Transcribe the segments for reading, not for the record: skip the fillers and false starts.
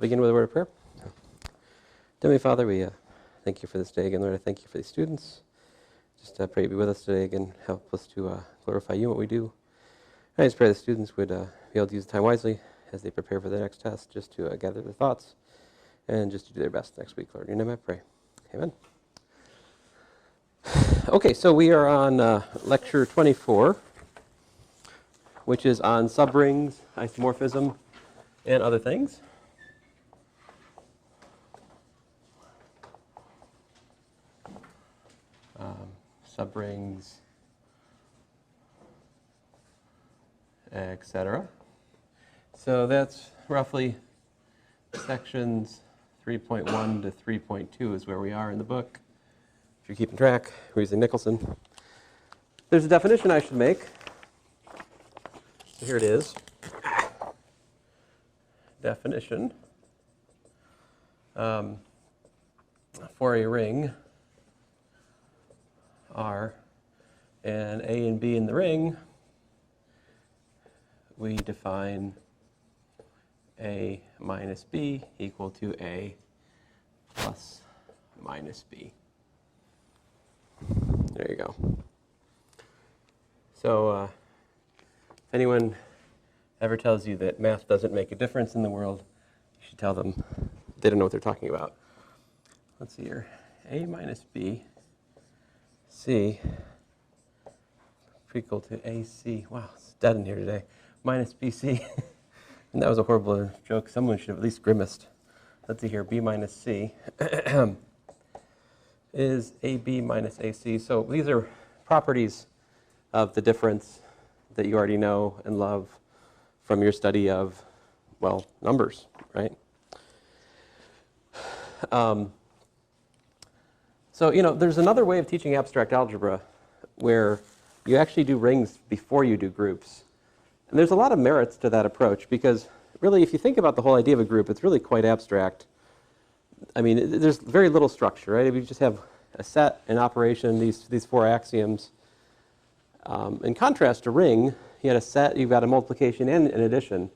Begin with a word of prayer. Heavenly Father, we thank you for this day again, Lord. I thank you for these students. Just pray you be with us today again. Help us to glorify you in what we do. And I just pray the students would be able to use the time wisely as they prepare for the next test, just to gather their thoughts and just to do their best next week, Lord. In your name I pray. Amen. Okay, so we are on lecture 24, which is on subrings, isomorphism, and other things. Subrings, etc. So that's roughly sections 3.1 to 3.2 is where we are in the book. If you're keeping track, we're using Nicholson. There's a definition I should make. Here it is. Definition for a ring R and A and B in the ring, we define A minus B equal to A plus minus B. There you go. So if anyone ever tells you that math doesn't make a difference in the world, you should tell them they don't know what they're talking about. Let's see here. A minus B C equal to AC. Wow, it's dead in here today. Minus BC. And that was a horrible joke. Someone should have at least grimaced. Let's see here. B minus C is AB minus AC. So these are properties of the difference that you already know and love from your study of, well, numbers, right? So, there's another way of teaching abstract algebra where you actually do rings before you do groups. And there's a lot of merits to that approach because really, if you think about the whole idea of a group, it's really quite abstract. I mean, there's very little structure, right? If you just have a set, an operation, these four axioms. In contrast to ring, you had a set, you've got a multiplication and an addition.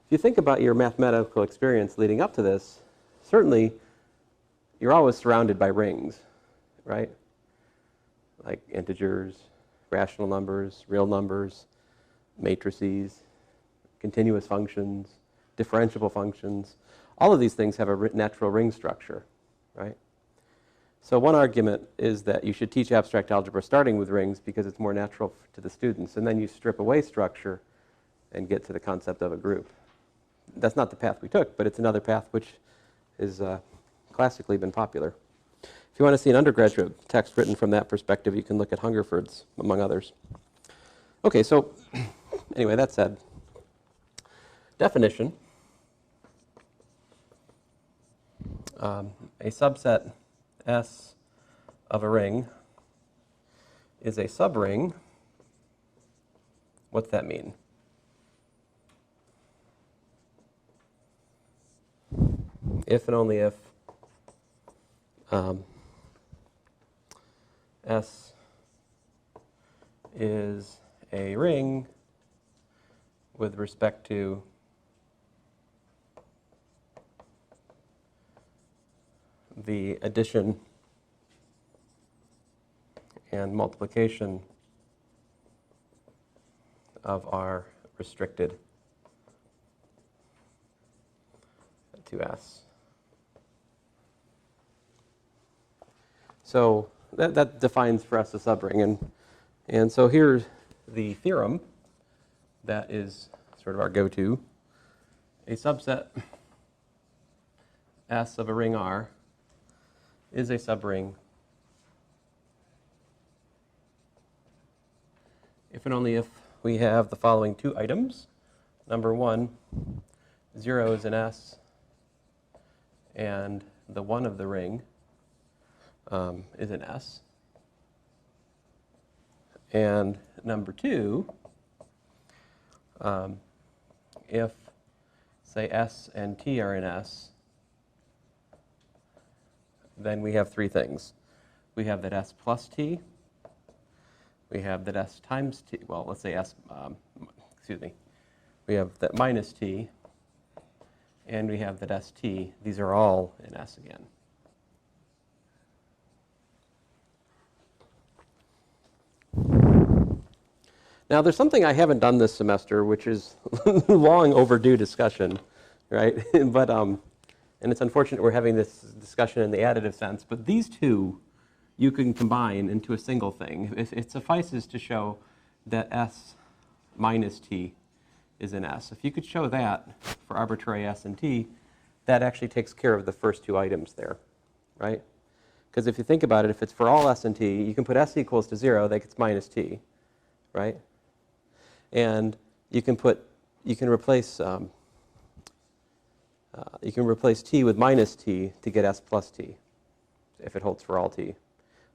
If you think about your mathematical experience leading up to this, certainly you're always surrounded by rings, right? Like integers, rational numbers, real numbers, matrices, continuous functions, differentiable functions. All of these things have a natural ring structure, right? So one argument is that you should teach abstract algebra starting with rings because it's more natural to the students, and then you strip away structure and get to the concept of a group. That's not the path we took, but it's another path which is classically been popular. If you want to see an undergraduate text written from that perspective, you can look at Hungerford's, among others. Okay, so anyway, that said, definition. A subset S of a ring is a subring. What's that mean? If and only if S is a ring with respect to the addition and multiplication of our restricted to S. So that defines for us a subring. And so here's the theorem that is sort of our go-to. A subset S of a ring R is a subring if and only if we have the following two items. Number one, 0 is an S, and the 1 of the ring is an S. And number two, if, say, S and T are in S, then we have three things. We have that S plus T, we have that S times T, well, let's say S, we have that minus T, and we have that ST. These are all in S again. Now, there's something I haven't done this semester, which is long overdue discussion, right? But and it's unfortunate we're having this discussion in the additive sense. But these two, you can combine into a single thing. It suffices to show that S minus T is in S. If you could show that for arbitrary S and T, that actually takes care of the first two items there, right? Because if you think about it, if it's for all S and T, you can put S equals to 0, that gets minus T, right? And you can replace T with minus T to get S plus T, if it holds for all T.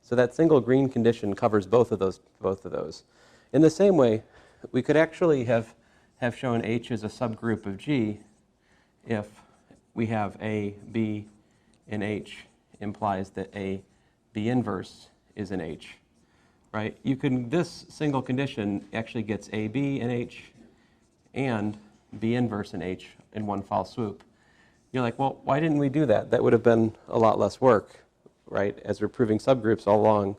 So that single green condition covers both of those. In the same way, we could actually have shown H as a subgroup of G if we have A, B in H implies that A, B inverse is in H. Right? This single condition actually gets AB in H and B inverse in H in one foul swoop. You're like, well, why didn't we do that? That would have been a lot less work, right, as we're proving subgroups all along.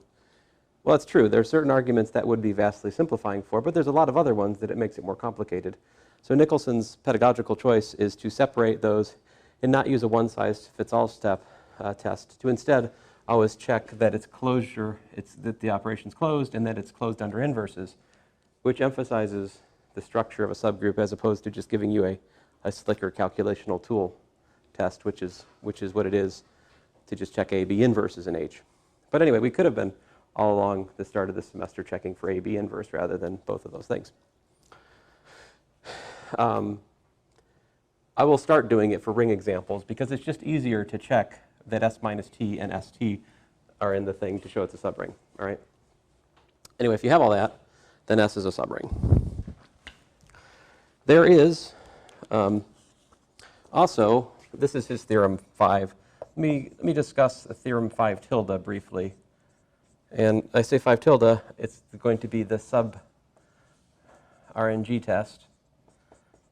Well, it's true. There are certain arguments that would be vastly simplifying for, but there's a lot of other ones that it makes it more complicated. So Nicholson's pedagogical choice is to separate those and not use a one-size-fits-all step test, to instead always check that it's closure, that the operation's closed and that it's closed under inverses, which emphasizes the structure of a subgroup as opposed to just giving you a slicker calculational tool test, which is what it is to just check AB inverses in H. But anyway, we could have been all along the start of the semester checking for AB inverse rather than both of those things. I will start doing it for ring examples because it's just easier to check that S minus T and ST are in the thing to show it's a subring, all right? Anyway, if you have all that, then S is a subring. There is also, this is his theorem 5. Let me discuss the theorem 5 tilde briefly. And I say 5 tilde, it's going to be the sub RNG test,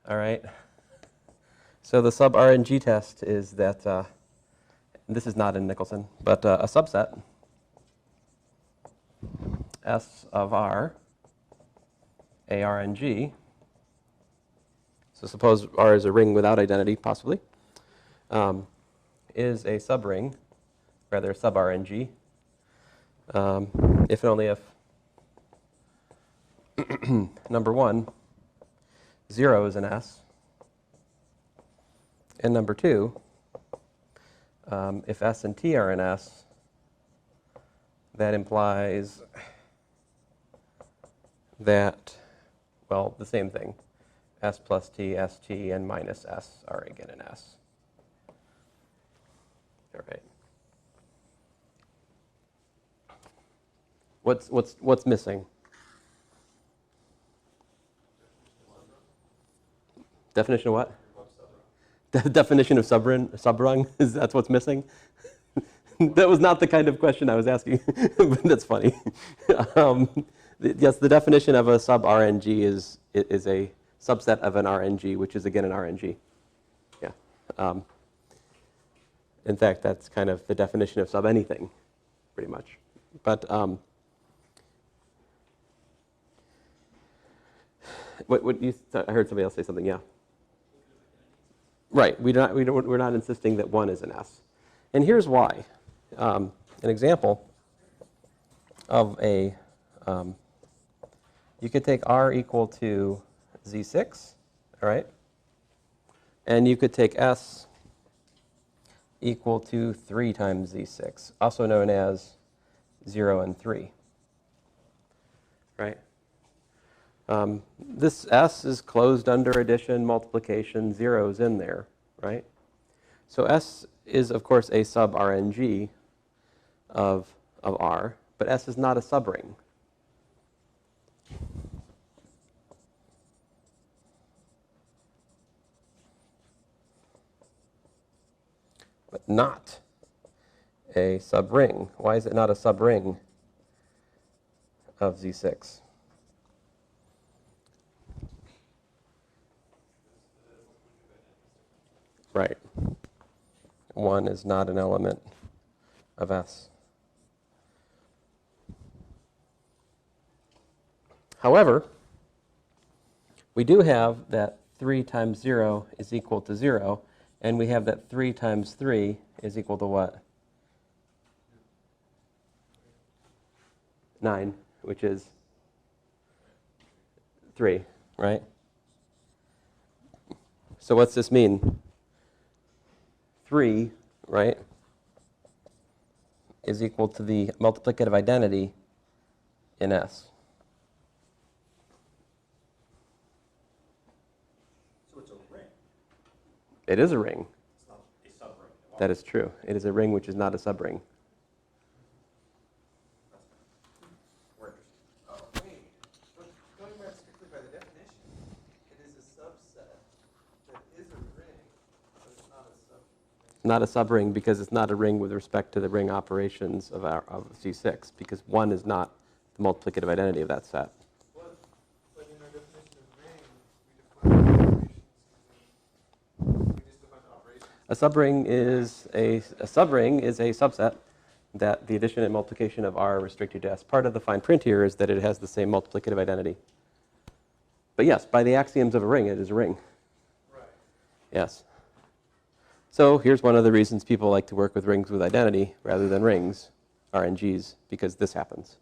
all right? So the sub RNG test is that this is not in Nicholson, but a subset, S of R, A, R, and G. So suppose R is a ring without identity, possibly, is a subring, rather sub RNG, if and only if, number 1, 0 is an S, and number 2, if S and T are in S, that implies that, well, the same thing. S plus T, ST, and minus S are again in S. All right. What's missing? Definition of what? The definition of subrung, that's what's missing? That was not the kind of question I was asking, but that's funny. Yes, the definition of a sub RNG is a subset of an RNG, which is again an RNG. Yeah. In fact, that's kind of the definition of sub anything, pretty much. But I heard somebody else say something. Yeah. Right. We're not insisting that 1 is an S. And here's why. An example of a, you could take R equal to Z6, all right? And you could take S equal to 3 times Z6, also known as 0 and 3, right? This S is closed under addition, multiplication, 0's in there, right? So S is, of course, a sub RNG of R, but S is not a subring. But not a subring. Why is it not a subring of Z6? Right. 1 is not an element of S. However, we do have that 3 times 0 is equal to 0, and we have that 3 times 3 is equal to what? 9, which is 3, right? So what's this mean? 3, right, is equal to the multiplicative identity in S. So it's a ring. It is a ring. It's not a subring. That is true. It is a ring which is not a subring. More interesting. Oh, wait. But going more strictly by the definition, it is a subset that is a ring, but it's not a subring. Not a subring because it's not a ring with respect to the ring operations of C6, because 1 is not the multiplicative identity of that set. But in our definition of ring, we define operations using, we just define operations. A subring is a subset that the addition and multiplication of R are restricted to S. Part of the fine print here is that it has the same multiplicative identity. But yes, by the axioms of a ring, it is a ring. Right. Yes. So here's one of the reasons people like to work with rings with identity rather than rings, RNGs, because this happens.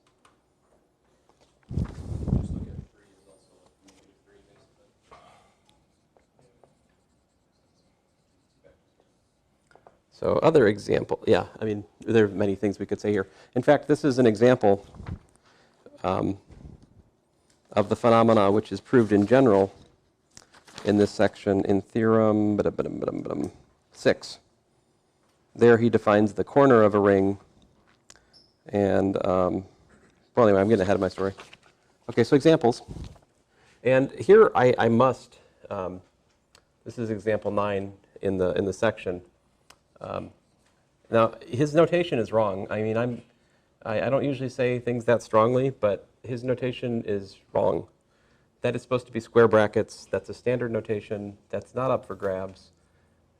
Just look at 3 is also -3 basically. So other example, yeah, I mean, there are many things we could say here. In fact, this is an example of the phenomena which is proved in general in this section in theorem 6. There he defines the corner of a ring and, well, anyway, I'm getting ahead of my story. Okay, so examples. And here I must, this is example 9 in the section. Now, his notation is wrong. I mean, I don't usually say things that strongly, but his notation is wrong. That is supposed to be square brackets. That's a standard notation. That's not up for grabs.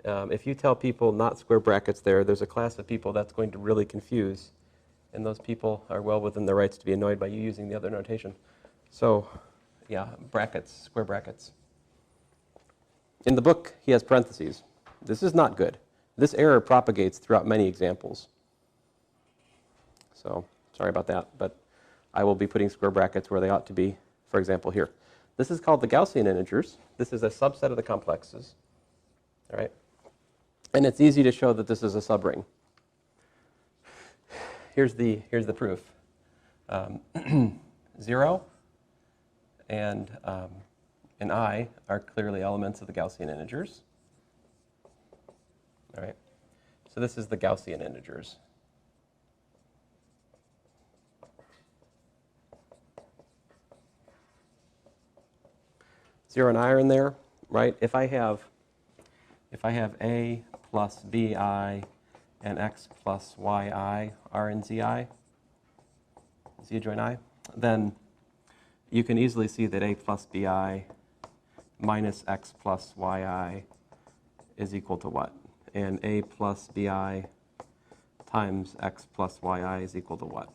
If you tell people not square brackets there's a class of people that's going to really confuse, and those people are well within their rights to be annoyed by you using the other notation. So, yeah, brackets, square brackets. In the book, he has parentheses. This is not good. This error propagates throughout many examples. So, sorry about that, but I will be putting square brackets where they ought to be, for example, here. This is called the Gaussian integers. This is a subset of the complexes, all right? And it's easy to show that this is a subring. Here's the proof. 0 and I are clearly elements of the Gaussian integers. All right. So this is the Gaussian integers. Zero and I are in there, right? If I have A plus BI and X plus YI are in ZI, Z adjoint I, then you can easily see that A plus BI minus X plus YI is equal to what? And A plus BI times X plus YI is equal to what?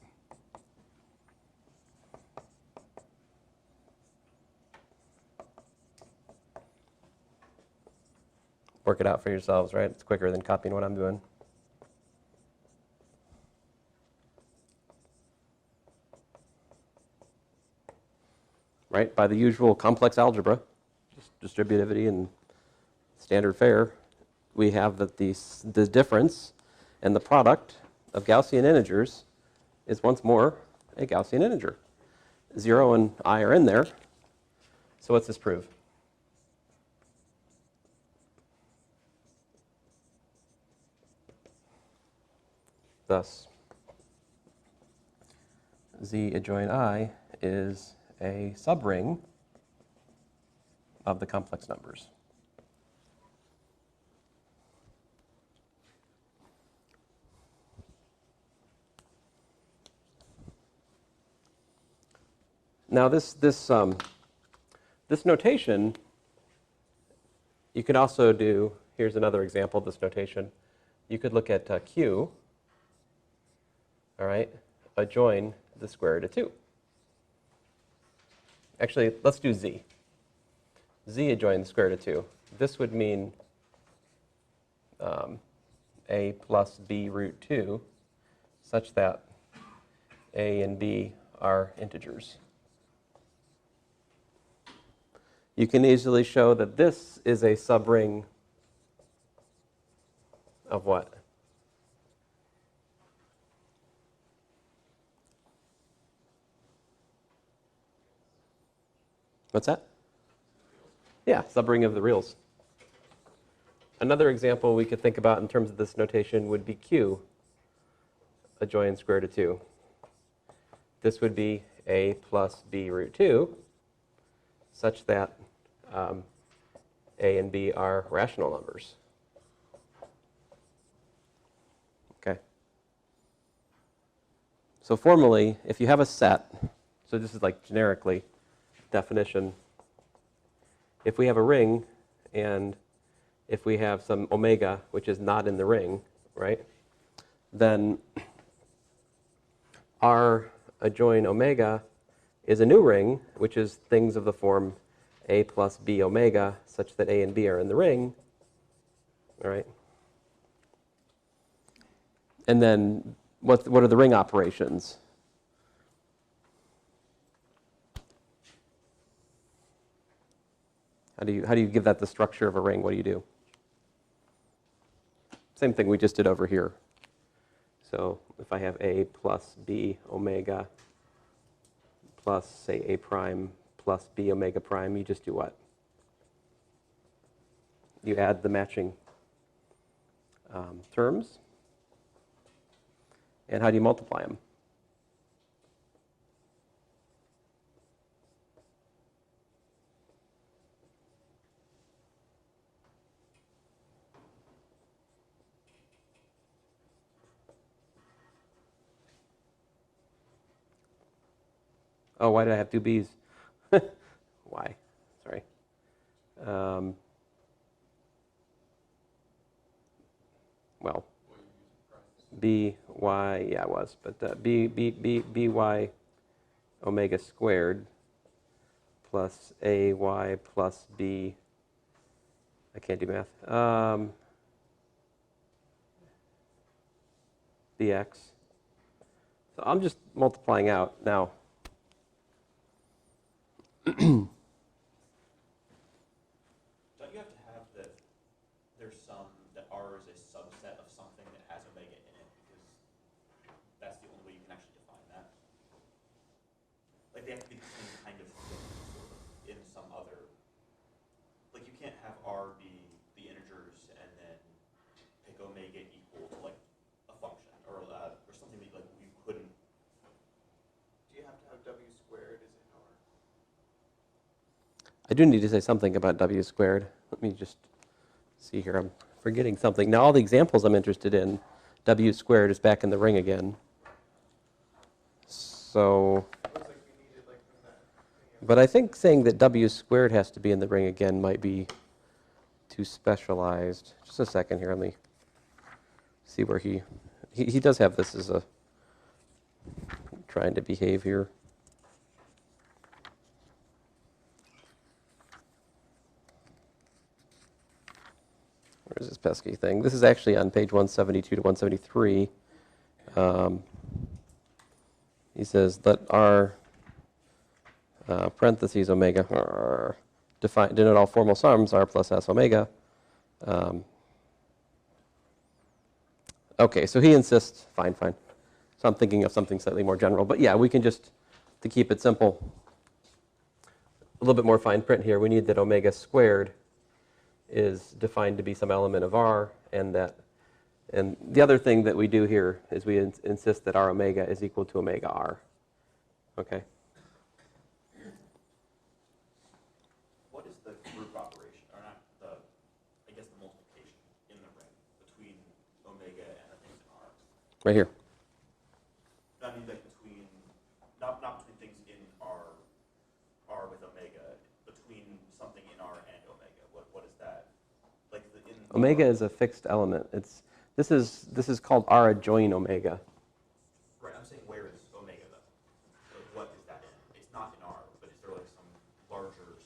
Work it out for yourselves, right? It's quicker than copying what I'm doing. Right? By the usual complex algebra, just distributivity and standard fare, we have that the difference and the product of Gaussian integers is once more a Gaussian integer. 0 and I are in there. So what's this prove? Thus, Z adjoint I is a subring of the complex numbers. Now this notation you can also do here's another example of this notation. You could look at Q, all right, adjoin the square root of 2. Actually, let's do Z. Z adjoin the square root of 2. This would mean A plus B root 2, such that A and B are integers. You can easily show that this is a subring of what? What's that? Yeah, subring of the reals. Another example we could think about in terms of this notation would be Q adjoin square root of 2. This would be A plus B root 2, such that A and B are rational numbers. Okay. So formally, if you have a set, so this is like generically definition, if we have a ring and if we have some omega which is not in the ring, right, then R adjoin omega is a new ring, which is things of the form A plus B omega, such that A and B are in the ring, all right? And then what are the ring operations? How do you give that the structure of a ring? What do you do? Same thing we just did over here. So if I have A plus B omega plus, say, A prime plus B omega prime, you just do what? You add the matching terms. And how do you multiply them? Oh, why did I have two B's? Why? Sorry. Well, B, Y, yeah, it was, but B, Y omega squared plus A, Y plus B, I can't do math, BX. So I'm just multiplying out now. Don't you have to have that there's some, that R is a subset of something that has omega in it, because that's the only way you can actually define that? Like, they have to be the same kind of thing, sort of, in some other, like, you can't have R be the integers and then pick omega equal to, like, a function, or something that, like, we couldn't. Do you have to have W squared as in R? I do need to say something about W squared. Let me just see here. I'm forgetting something. Now, all the examples I'm interested in, W squared is back in the ring again. So, It looks like we needed like from that thing. but I think saying that W squared has to be in the ring again might be too specialized. Just a second here. Let me see where he does have this as a trying to behave here. Where's this pesky thing? This is actually on page 172 to 173. He says, let R parentheses omega denote all formal sums, R plus S omega. Okay, so he insists, fine. So I'm thinking of something slightly more general. But yeah, we can just, to keep it simple, a little bit more fine print here. We need that omega squared is defined to be some element of R, and the other thing that we do here is we insist that R omega is equal to omega R. Okay. What is the group operation, or not the, I guess the multiplication in the ring between omega and the things in R? Right here. I mean, like between, not between things in R with omega, between something in R and omega. What is that? Like in omega is a fixed element. This is called R adjoin omega. Right, I'm saying where is omega though? Like what is that in? It's not in R, but is there like some larger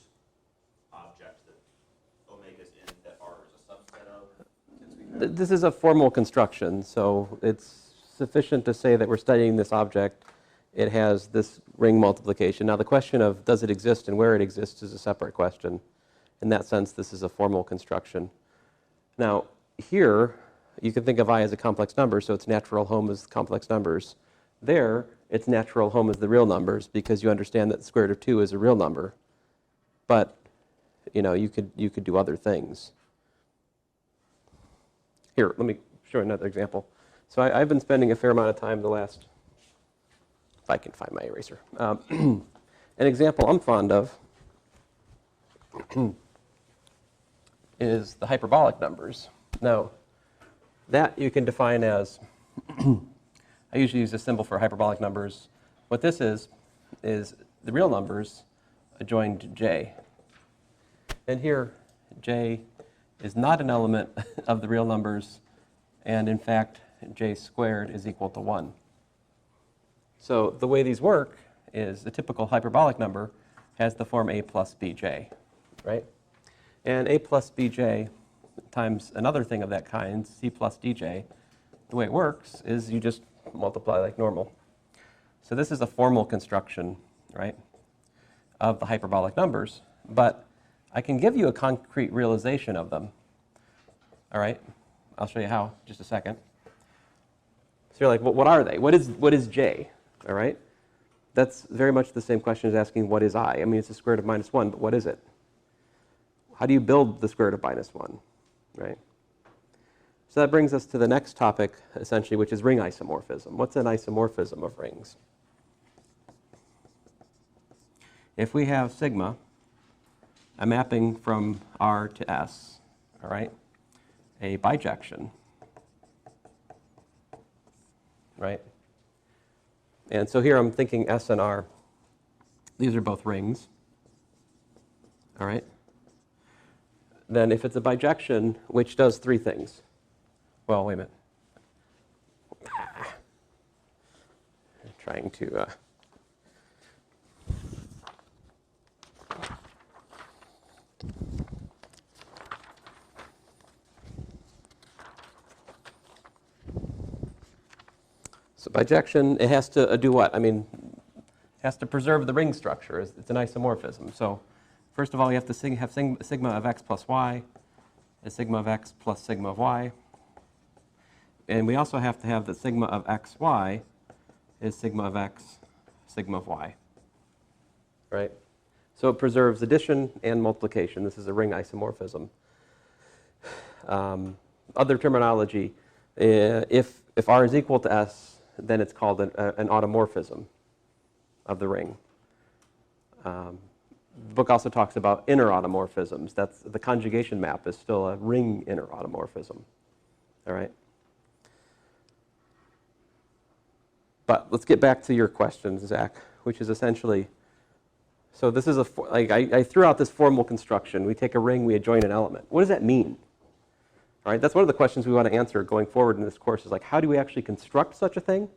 object that omega's in that R is a subset of? This is a formal construction, so it's sufficient to say that we're studying this object. It has this ring multiplication. Now the question of does it exist and where it exists is a separate question. In that sense, this is a formal construction. Now here, you can think of I as a complex number, so its natural home is complex numbers. There, its natural home is the real numbers because you understand that the square root of 2 is a real number. But you could do other things. Here, let me show you another example. So I've been spending a fair amount of time the last, if I can find my eraser. An example I'm fond of is the hyperbolic numbers. Now, that you can define as, I usually use a symbol for hyperbolic numbers. What this is the real numbers adjoined to j. And here, j is not an element of the real numbers, and in fact, j squared is equal to 1. So the way these work is the typical hyperbolic number has the form a plus bj, right? And a plus bj times another thing of that kind, c plus dj, the way it works is you just multiply like normal. So this is a formal construction, right, of the hyperbolic numbers, but I can give you a concrete realization of them. All right, I'll show you how in just a second. So you're like, well, what are they? What is j? All right, that's very much the same question as asking what is I. I mean, it's the square root of minus 1, but what is it? How do you build the square root of minus 1, right? So that brings us to the next topic, essentially, which is ring isomorphism. What's an isomorphism of rings? If we have sigma, a mapping from R to S, all right, a bijection, right? And so here I'm thinking S and R. These are both rings, all right? Then if it's a bijection, which does three things. Well, wait a minute. I'm trying to... So bijection, it has to do what? I mean, it has to preserve the ring structure. It's an isomorphism. So first of all, you have to have sigma of x plus y is sigma of x plus sigma of y. And we also have to have the sigma of xy is sigma of x, sigma of y. Right? So it preserves addition and multiplication. This is a ring isomorphism. Other terminology, if R is equal to S, then it's called an automorphism of the ring. The book also talks about inner automorphisms. That's the conjugation map is still a ring inner automorphism. All right. But let's get back to your question, Zach, which is essentially, so this is I threw out this formal construction. We take a ring, we adjoin an element. What does that mean? All right, that's one of the questions we want to answer going forward in this course is like, how do we actually construct such a thing?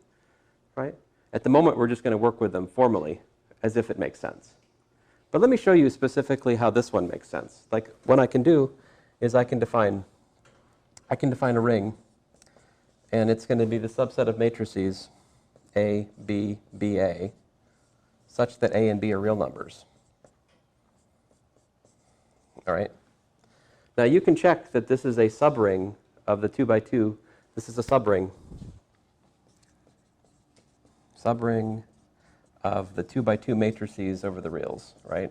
Right? At the moment, we're just going to work with them formally as if it makes sense. But let me show you specifically how this one makes sense. Like, what I can do is I can define a ring, and it's going to be the subset of matrices A, B, B, A, such that A and B are real numbers. All right? Now, you can check that this is a subring of the 2 by 2. This is a subring of the 2 by 2 matrices over the reals, right?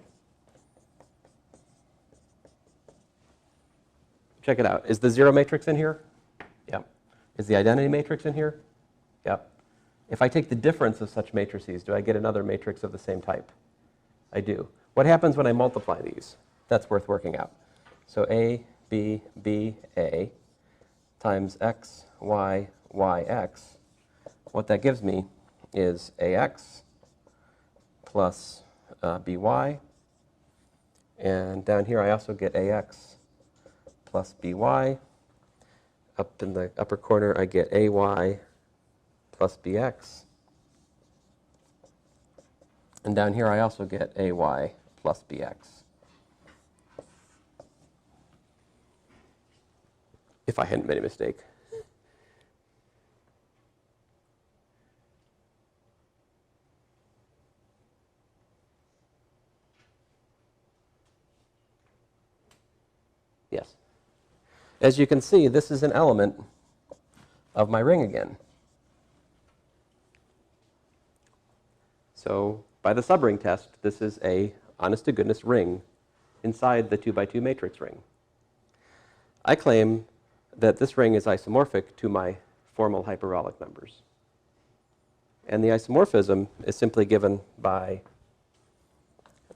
Check it out. Is the zero matrix in here? Yep. Is the identity matrix in here? Yep. If I take the difference of such matrices, do I get another matrix of the same type? I do. What happens when I multiply these? That's worth working out. So A, B, B, A times X, Y, Y, X. What that gives me is AX plus BY. And down here I also get AX plus BY. up in the upper corner, I get ay plus bx. And down here, I also get ay plus bx. If I hadn't made a mistake. Yes. As you can see, this is an element of my ring again. So by the subring test, this is a honest-to-goodness ring inside the 2x2 matrix ring. I claim that this ring is isomorphic to my formal hyperbolic numbers. And the isomorphism is simply given by,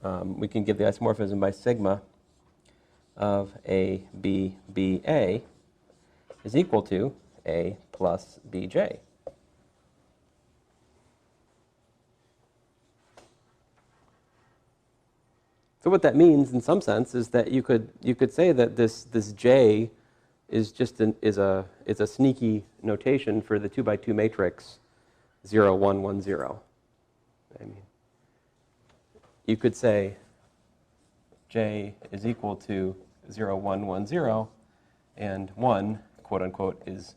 we can give the isomorphism by sigma of A, B, B, A is equal to A plus Bj. So what that means, in some sense, is that you could say that this J is just is a sneaky notation for the 2x2 matrix 0, 1, 1, 0. I mean, you could say J is equal to 0, 1, 1, 0, and 1, quote unquote, is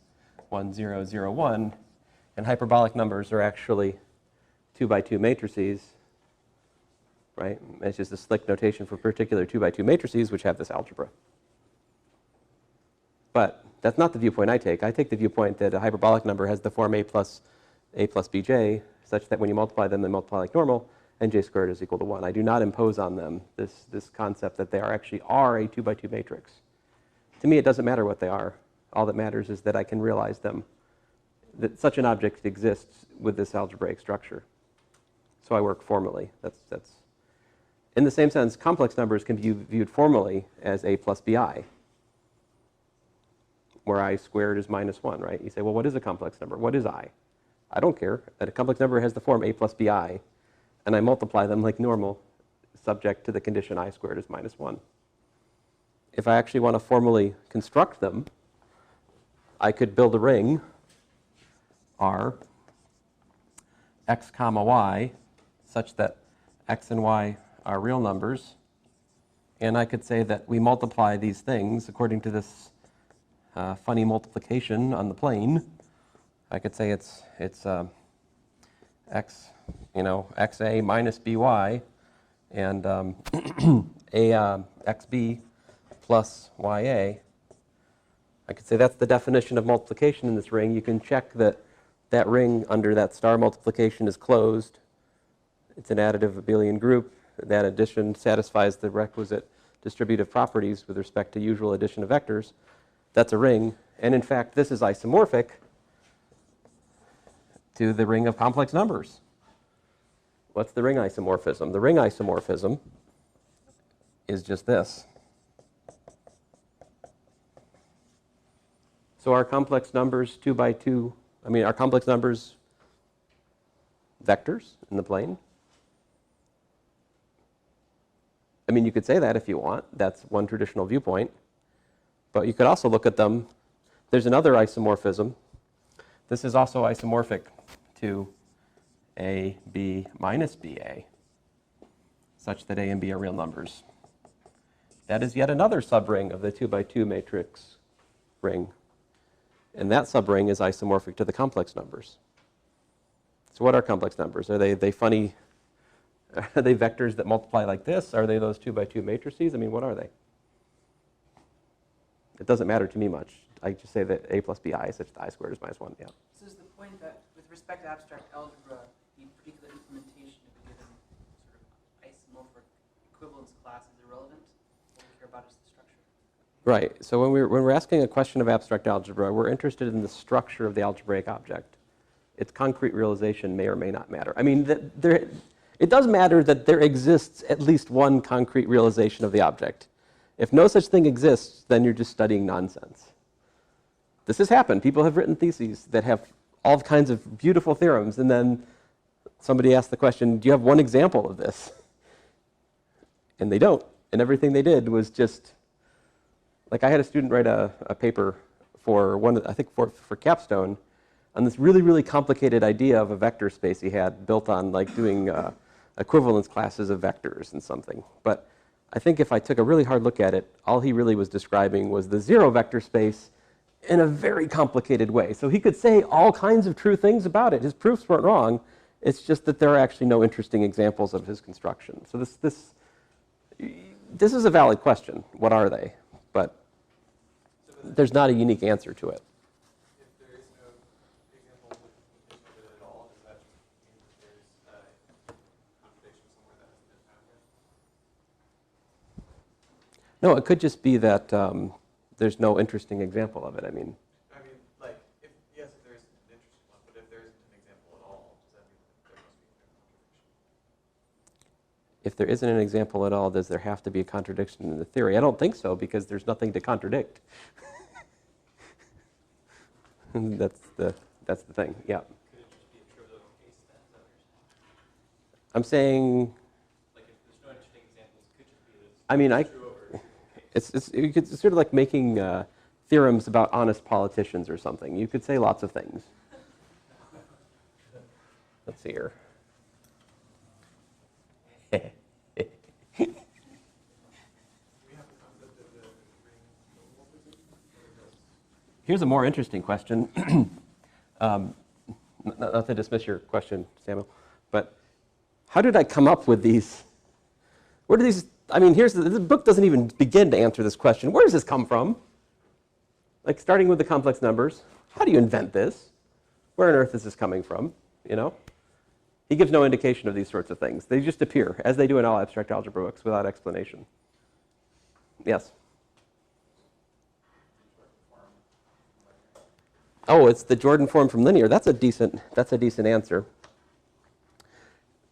1, 0, 0, 1, and hyperbolic numbers are actually 2x2 matrices. Right? It's just a slick notation for particular 2x2 matrices which have this algebra. But that's not the viewpoint I take. I take the viewpoint that a hyperbolic number has the form a plus bj, such that when you multiply them, they multiply like normal, and j squared is equal to 1. I do not impose on them this concept that they actually are a 2x2 matrix. To me, it doesn't matter what they are. All that matters is that I can realize them, that such an object exists with this algebraic structure. So I work formally. That's in the same sense, complex numbers can be viewed formally as a plus bi, where I squared is minus 1, right? You say, well, what is a complex number? What is I? I don't care. A complex number has the form a plus bi, and I multiply them like normal, subject to the condition I squared is minus 1. If I actually want to formally construct them, I could build a ring R x comma y such that x and y are real numbers, and I could say that we multiply these things according to this funny multiplication on the plane. I could say it's x, xa minus by, and xb plus ya. I could say that's the definition of multiplication in this ring. You can check that that ring under that star multiplication is closed. It's an additive abelian group. That addition satisfies the requisite distributive properties with respect to usual addition of vectors. That's a ring. And in fact, this is isomorphic to the ring of complex numbers. What's the ring isomorphism? The ring isomorphism is just this. So our complex numbers 2x2, our complex numbers vectors in the plane. You could say that if you want. That's one traditional viewpoint. But you could also look at them. There's another isomorphism. This is also isomorphic to a, b minus ba, such that a and b are real numbers. That is yet another subring of the 2x2 matrix ring. And that subring is isomorphic to the complex numbers. So what are complex numbers? Are they funny? Are they vectors that multiply like this? Are they those 2x2 matrices? What are they? It doesn't matter to me much. I just say that a plus bi is such that I squared is minus 1. Yeah. So is the point that with respect to abstract algebra, the particular implementation of a given sort of isomorphic equivalence class is irrelevant? What we care about is the structure. Right. So when we're asking a question of abstract algebra, we're interested in the structure of the algebraic object. Its concrete realization may or may not matter. It does matter that there exists at least one concrete realization of the object. If no such thing exists, then you're just studying nonsense. This has happened. People have written theses that have all kinds of beautiful theorems, and then somebody asks the question, do you have one example of this? And they don't. And everything they did was just, like I had a student write a paper for one, I think for capstone, on this really, really complicated idea of a vector space he had built on like doing equivalence classes of vectors and something. But I think if I took a really hard look at it, all he really was describing was the zero vector space in a very complicated way. So he could say all kinds of true things about it. His proofs weren't wrong. It's just that there are actually no interesting examples of his construction. So this is a valid question. What are they? But there's not a unique answer to it. If there is no example of it at all, does that mean that there's a contradiction somewhere that hasn't been found yet? No, it could just be that there's no interesting example of it. I mean, like, yes, if there is an interesting one, but if there isn't an example at all, does that mean that there must be no contradiction? if there isn't an example at all, does there have to be a contradiction in the theory? I don't think so, because there's nothing to contradict. That's the thing, yeah. Could it just be a trivial case then? Is that what you're saying? I'm saying, Like if there's no interesting examples, it could just be that I mean, true over. it's sort of like making theorems about honest politicians or something. You could say lots of things. Let's see here. Do we have the concept of the ring homomorphism? Here's a more interesting question. Not to dismiss your question, Samuel, but how did I come up with these? Where do these? I mean, the book doesn't even begin to answer this question. Where does this come from? Like starting with the complex numbers. How do you invent this? Where on earth is this coming from? You know? He gives no indication of these sorts of things. They just appear, as they do in all abstract algebra books, without explanation. Yes? Oh, it's the Jordan form from linear. That's a decent answer.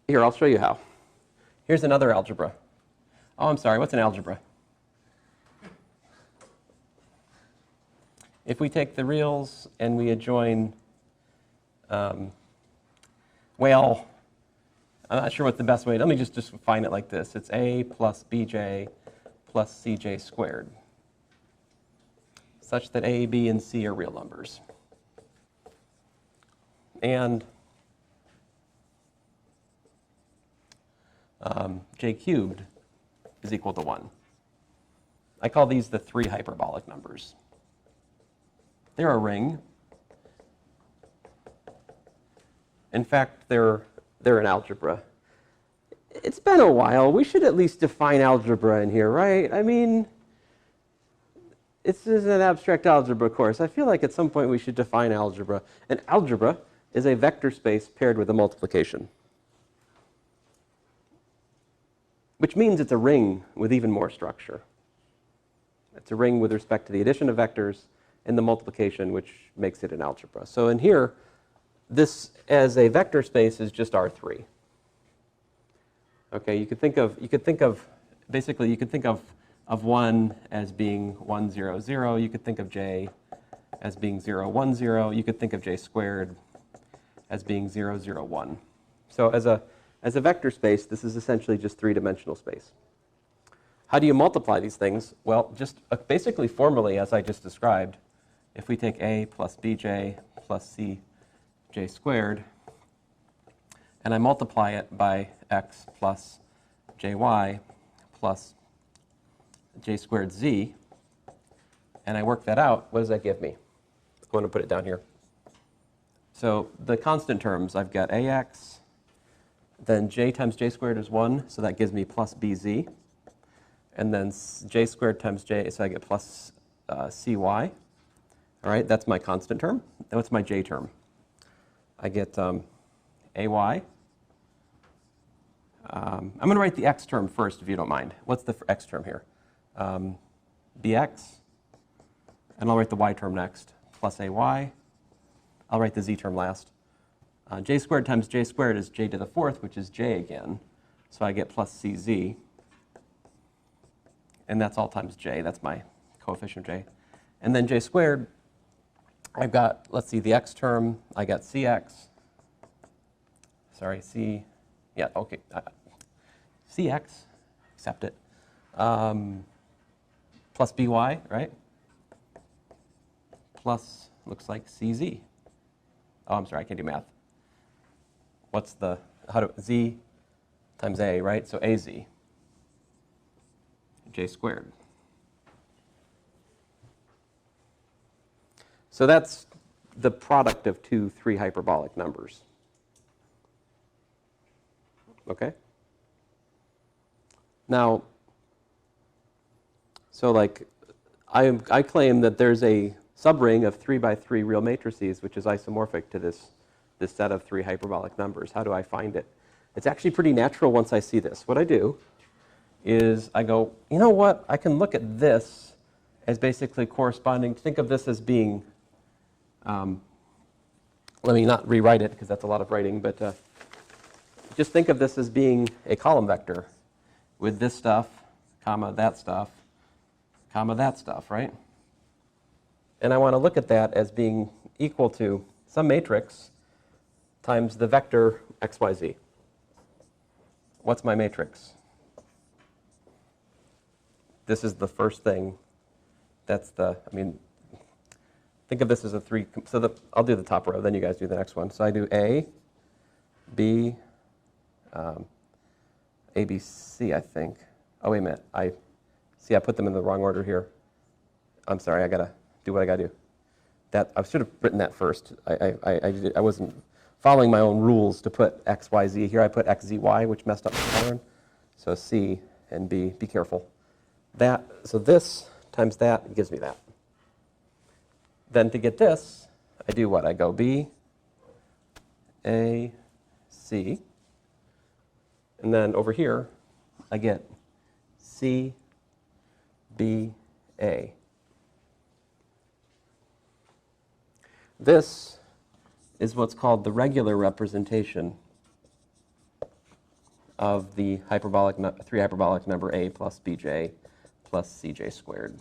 Here, I'll show you how. Here's another algebra. Oh, I'm sorry. What's an algebra? If we take the reals and we adjoin, well, I'm not sure what the best way. Let me just define it like this. It's a plus bj plus cj squared, such that a, b, and c are real numbers. And j cubed is equal to 1. I call these the three hyperbolic numbers. They're a ring. In fact, they're an algebra. It's been a while. We should at least define algebra in here, right? I mean, this is an abstract algebra course. I feel like at some point we should define algebra. And algebra is a vector space paired with a multiplication, which means it's a ring with even more structure. It's a ring with respect to the addition of vectors and the multiplication, which makes it an algebra. So in here, this as a vector space is just R3. Okay, you could think of 1 as being 1, 0, 0. You could think of j as being 0, 1, 0. You could think of j squared as being 0, 0, 1. So as a vector space, this is essentially just three-dimensional space. How do you multiply these things? Well, just basically formally, as I just described, if we take a plus bj plus cj squared, and I multiply it by x plus jy plus j squared z, and I work that out, what does that give me? I'm going to put it down here. So the constant terms, I've got ax, then j times j squared is 1, so that gives me plus bz. And then j squared times j, so I get plus cy. All right, that's my constant term. Then what's my j term? I get ay. I'm going to write the x term first, if you don't mind. What's the x term here? Bx. And I'll write the y term next, plus ay. I'll write the z term last. J squared times j squared is j to the fourth, which is j again. So I get plus cz. And that's all times j. That's my coefficient j. And then j squared, I've got, let's see, the x term. I got cx. Sorry, cx, accept it. Plus by, right? plus, looks like CZ. Oh, I'm sorry, I can't do math. What's the, Z times A, right? So AZ, J squared. So that's the product of 2 3 hyperbolic numbers. Okay? Now, so like, I claim that there's a subring of 3 by 3 real matrices, which is isomorphic to this set of 3 hyperbolic numbers. How do I find it? It's actually pretty natural once I see this. What I do is I go, you know what? I can look at this as basically corresponding. Think of this as being, let me not rewrite it because that's a lot of writing, but just think of this as being a column vector with this stuff, comma, that stuff, comma, that stuff, right? And I want to look at that as being equal to some matrix times the vector xyz. What's my matrix? This is the first thing. That's the, I mean, think of this as a 3, so I'll do the top row, then you guys do the next one. So I do A, B, A, B, C, I think. Oh, wait a minute. I put them in the wrong order here. I'm sorry, I got to do what I got to do. That, I should have written that first. I wasn't following my own rules to put X, Y, Z. Here I put X, Z, Y, which messed up the pattern. So C and B, be careful. That, so this times that gives me that. Then to get this, I do what? I go B, A, C, and then over here, I get C, B, A. This is what's called the regular representation of the 3 hyperbolic number A plus Bj plus Cj squared.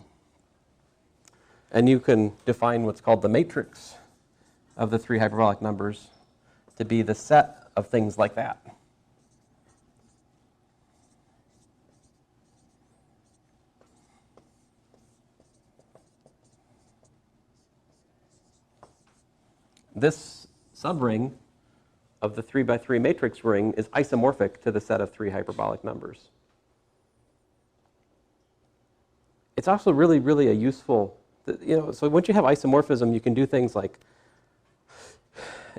And you can define what's called the matrix of the 3 hyperbolic numbers to be the set of things like that. This subring of the 3 by 3 matrix ring is isomorphic to the set of 3 hyperbolic numbers. It's also really, really a useful, so once you have isomorphism, you can do things like,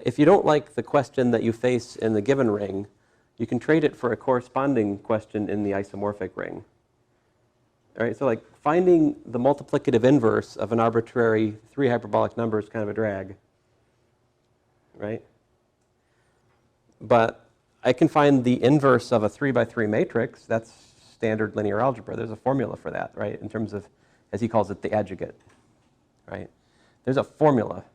if you don't like the question that you face in the given ring, you can trade it for a corresponding question in the isomorphic ring. All right, so like finding the multiplicative inverse of an arbitrary 3 hyperbolic number is kind of a drag. Right? But I can find the inverse of a 3 by 3 matrix. That's standard linear algebra. There's a formula for that, right? In terms of, as he calls it, the adjugate, right? There's a formula.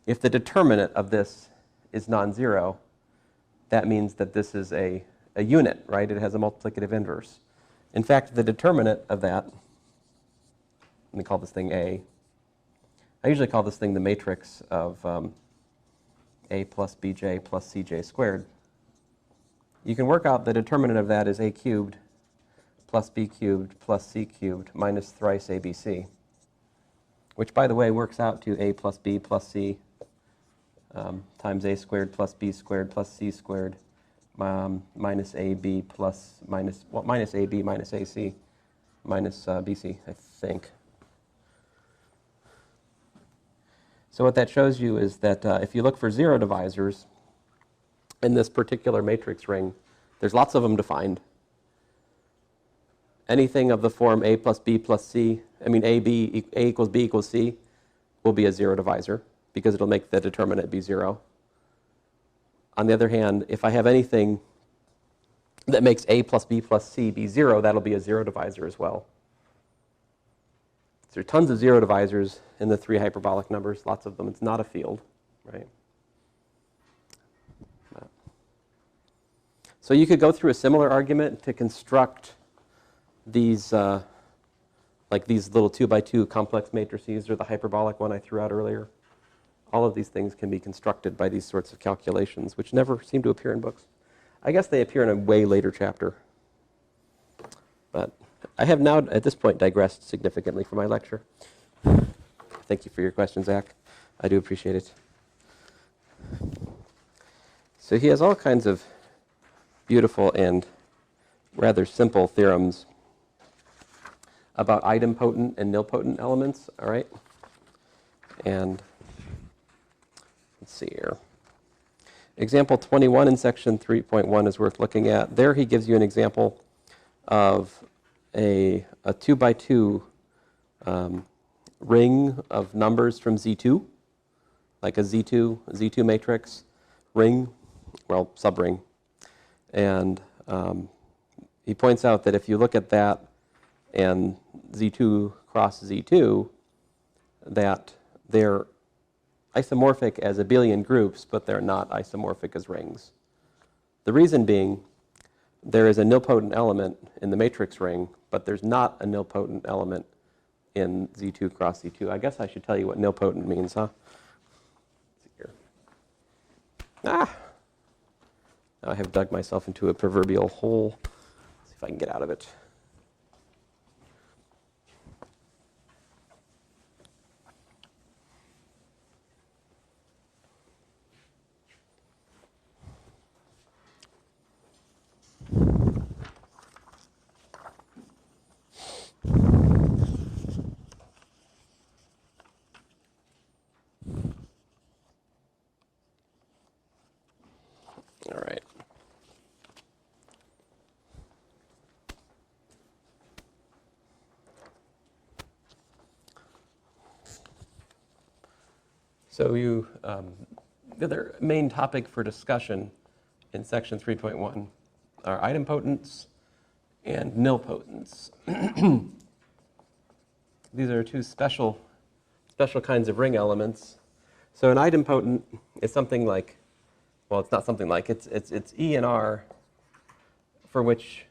If the determinant of this is non-zero, that means that this is a unit, right? It has a multiplicative inverse. In fact, the determinant of that, let me call this thing A. I usually call this thing the matrix of A plus Bj plus Cj squared. You can work out the determinant of that is A cubed plus B cubed plus C cubed minus thrice ABC, which, by the way, works out to A plus B plus C times A squared plus B squared plus C squared minus AB minus AB minus AC minus BC, I think. So what that shows you is that if you look for zero divisors in this particular matrix ring, there's lots of them defined. Anything of the form A plus B plus C, A equals B equals C will be a zero divisor because it'll make the determinant be 0. On the other hand, if I have anything that makes A plus B plus C be 0, that'll be a zero divisor as well. So there are tons of zero divisors in the 3 hyperbolic numbers, lots of them. It's not a field, right? So you could go through a similar argument to construct these, like these little 2 by 2 complex matrices or the hyperbolic one I threw out earlier. All of these things can be constructed by these sorts of calculations, which never seem to appear in books. I guess they appear in a way later chapter. But I have now, at this point, digressed significantly from my lecture. If Thank you for your question, Zach. I do appreciate it. So he has all kinds of beautiful and rather simple theorems about idempotent and nilpotent elements, all right? And let's see here. Example 21 in section 3.1 is worth looking at. There he gives you an example of a 2 by 2 ring of numbers from Z2, like a Z2 matrix ring, well, subring. And he points out that if you look at that and Z2 cross Z2, that they're isomorphic as abelian groups, but they're not isomorphic as rings. The reason being, there is a nilpotent element in the matrix ring, but there's not a nilpotent element in Z2 cross Z2. I guess I should tell you what nilpotent means, huh? Let's see here. Now I have dug myself into a proverbial hole. Let's see if I can get out of it. All right. So the other main topic for discussion in section 3.1 are idempotents and nilpotents. These are two special kinds of ring elements. So an idempotent is something like, well, it's not something like, it's E and R for which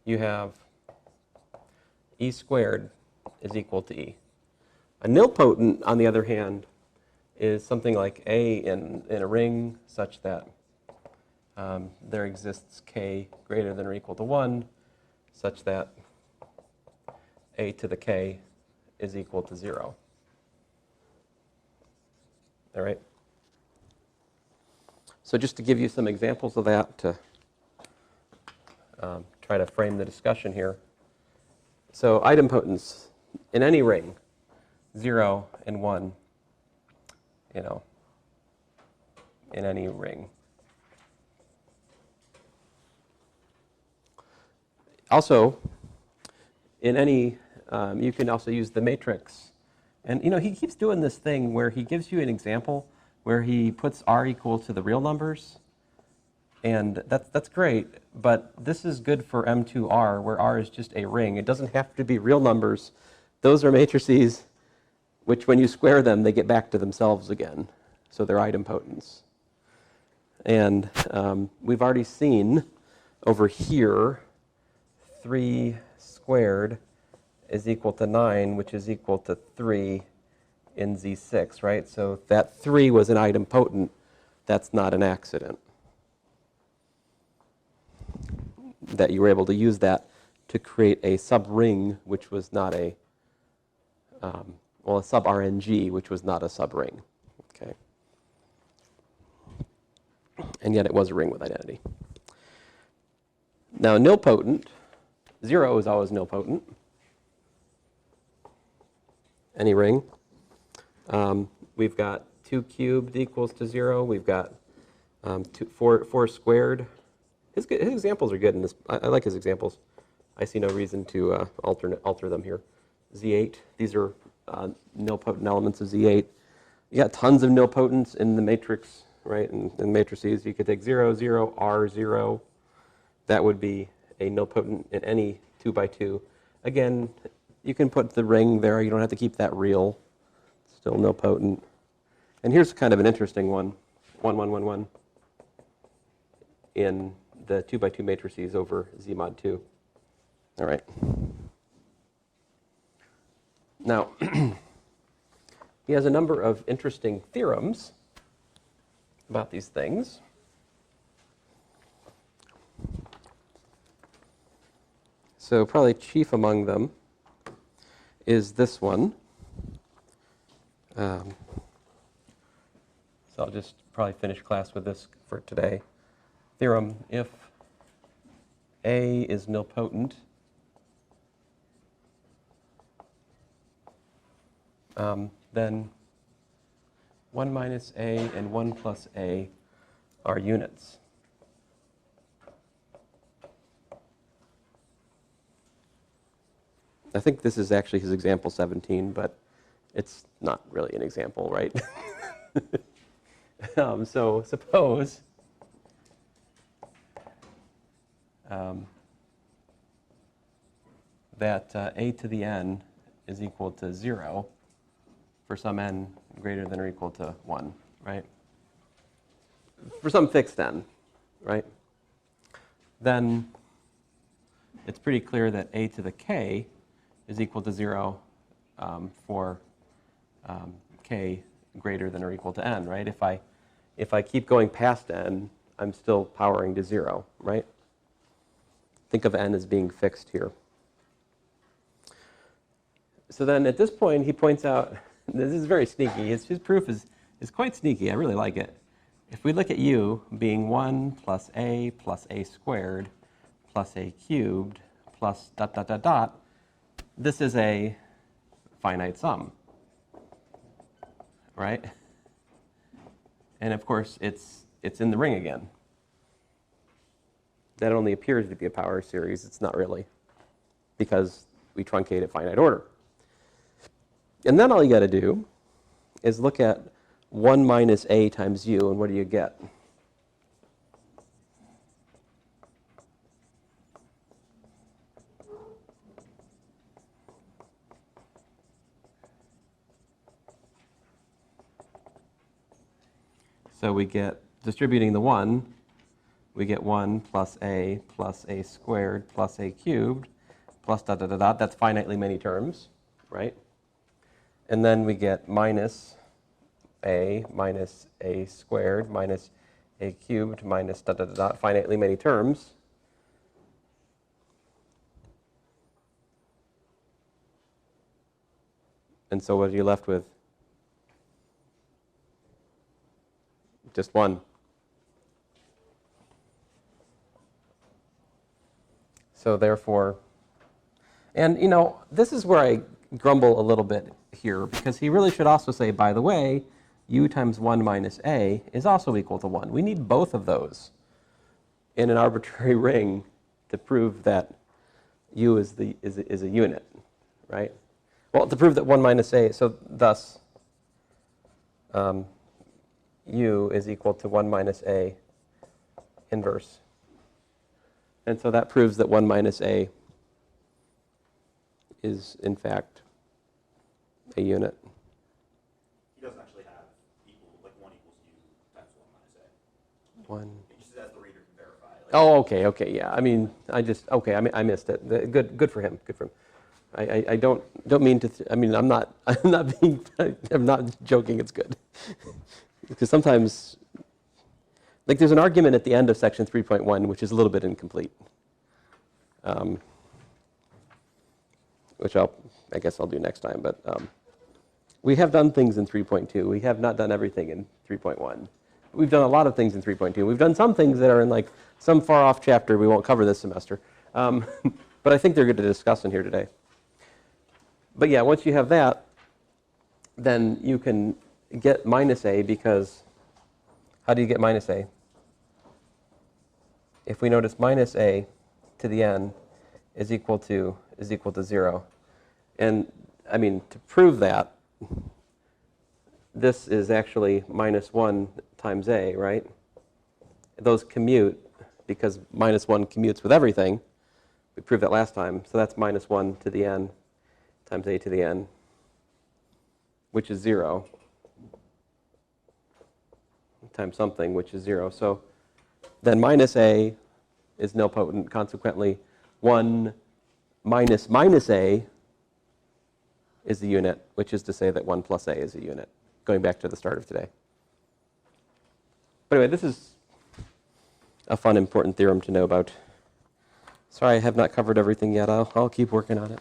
you have E squared is equal to E. A nilpotent, on the other hand, is something like A in a ring such that there exists K greater than or equal to 1, such that A to the K is equal to 0. All right? So just to give you some examples of that to try to frame the discussion here. So idempotents in any ring, 0 and 1, in any ring. Also, in any, you can also use the matrix. And, he keeps doing this thing where he gives you an example where he puts R equal to the real numbers. And that's great, but this is good for M2R, where R is just a ring. It doesn't have to be real numbers. Those are matrices which, when you square them, they get back to themselves again. So they're idempotents. And we've already seen over here, 3 squared is equal to 9, which is equal to 3 in Z6, right? So that 3 was an idempotent. That's not an accident. That you were able to use that to create a subring, which was not a, a sub-RNG, which was not a subring. Okay. And yet it was a ring with identity. Now, nilpotent, 0 is always nilpotent. Any ring. We've got 2 cubed equals to 0. We've got 4 squared. His examples are good in this. I like his examples. I see no reason to alter them here. Z8, these are nilpotent elements of Z8. You got tons of nilpotents in the matrix, right? In matrices, you could take 0, 0, R, 0. That would be a nilpotent in any 2 by 2. Again, you can put the ring there. You don't have to keep that real. Still nilpotent. And here's kind of an interesting one. 1, 1, 1, 1. In the 2 by 2 matrices over Z mod 2. All right. Now, he has a number of interesting theorems about these things. So probably chief among them is this one. So I'll just probably finish class with this for today. Theorem, if A is nilpotent, then 1 minus A and 1 plus A are units. I think this is actually his example 17, but it's not really an example, right? So suppose that A to the n is equal to 0 for some n greater than or equal to 1, right? For some fixed n, right? Then it's pretty clear that A to the k is equal to 0 for k greater than or equal to n, right? If I keep going past n, I'm still powering to 0, right? Think of n as being fixed here. So then at this point, he points out, this is very sneaky. His proof is quite sneaky. I really like it. If we look at u being 1 plus a squared plus a cubed plus ... this is a finite sum, right? And of course, it's in the ring again. That only appears to be a power series. It's not really, because we truncate at finite order. And then all you got to do is look at 1 minus a times u, and what do you get? So we get, distributing the 1, we get 1 plus a squared plus a cubed plus ... That's finitely many terms, right? And then we get minus a squared minus a cubed minus ... finitely many terms. And so what are you left with? Just 1. So therefore, and you know, this is where I grumble a little bit here, because he really should also say, by the way, u times 1 minus a is also equal to 1. We need both of those in an arbitrary ring to prove that u is a unit, right? Well, to prove that 1 minus a, so thus u is equal to 1 minus a inverse. And so that proves that 1 minus a is, in fact, a unit. He doesn't actually have equal, like 1 equals u times 1 minus a. 1. He just as the reader can verify. Like, Oh, okay, yeah. I mean, I missed it. Good for him. Good for him. I don't mean to. I mean, I'm not being. I'm not joking. It's good. Because sometimes, like, there's an argument at the end of section 3.1 which is a little bit incomplete, which I guess I'll do next time. But we have done things in 3.2. We have not done everything in 3.1. We've done a lot of things in 3.2. We've done some things that are in like some far off chapter we won't cover this semester. But I think they're good to discuss in here today. But yeah, once you have that, then you can get minus a, because how do you get minus a? If we notice minus a to the n is equal to 0. And I mean, to prove that, this is actually minus 1 times a, right? Those commute, because minus 1 commutes with everything. We proved that last time. So that's minus 1 to the n times a to the n, which is 0, times something, which is 0. So then minus a is nilpotent. Consequently, 1 minus a is the unit, which is to say that 1 plus a is a unit, going back to the start of today. But anyway, this is a fun, important theorem to know about. Sorry, I have not covered everything yet. I'll keep working on it.